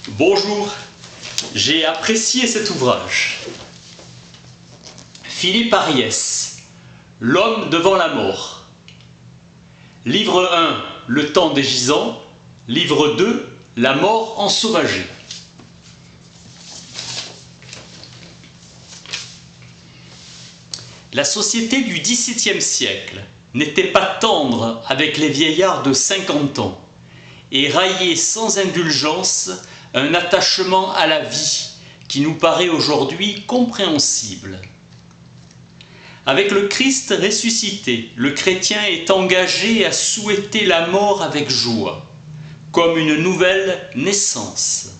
Bonjour, j'ai apprécié cet ouvrage. Philippe Ariès, L'homme devant la mort. Livre 1, Le temps des gisants. Livre 2, La mort ensauvagée. La société du XVIIe siècle n'était pas tendre avec les vieillards de 50 ans et raillait sans indulgence un attachement à la vie qui nous paraît aujourd'hui compréhensible. Avec le Christ ressuscité, le chrétien est engagé à souhaiter la mort avec joie, comme une nouvelle naissance.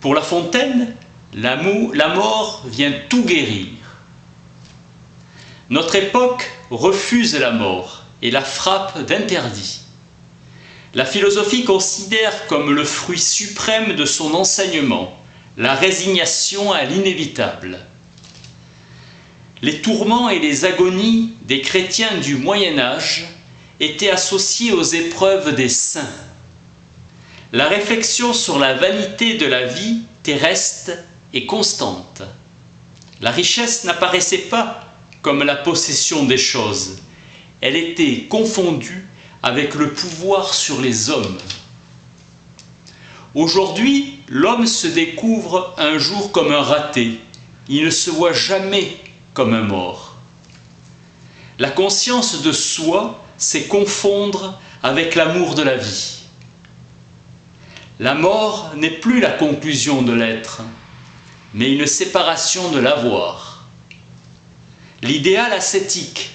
Pour La Fontaine, la mort vient tout guérir. Notre époque refuse la mort et la frappe d'interdit. La philosophie considère comme le fruit suprême de son enseignement la résignation à l'inévitable. Les tourments et les agonies des chrétiens du Moyen Âge étaient associés aux épreuves des saints. La réflexion sur la vanité de la vie terrestre est constante. La richesse n'apparaissait pas comme la possession des choses. Elle était confondue avec le pouvoir sur les hommes. Aujourd'hui, l'homme se découvre un jour comme un raté. Il ne se voit jamais comme un mort. La conscience de soi c'est confondre avec l'amour de la vie. La mort n'est plus la conclusion de l'être, mais une séparation de l'avoir. L'idéal ascétique,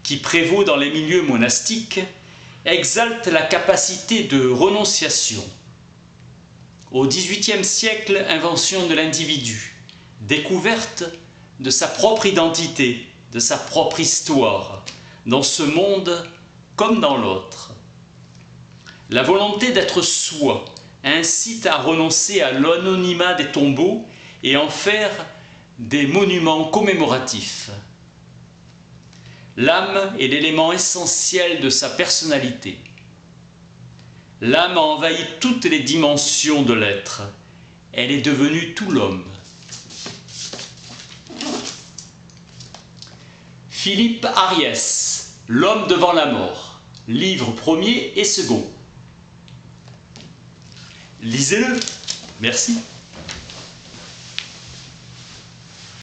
qui prévaut dans les milieux monastiques, exalte la capacité de renonciation. Au XVIIIe siècle, invention de l'individu, découverte de sa propre identité, de sa propre histoire, dans ce monde comme dans l'autre. La volonté d'être soi incite à renoncer à l'anonymat des tombeaux et en faire des monuments commémoratifs. L'âme est l'élément essentiel de sa personnalité. L'âme a envahi toutes les dimensions de l'être. Elle est devenue tout l'homme. Philippe Ariès, L'homme devant la mort, livre 1er et 2. Lisez-le. Merci.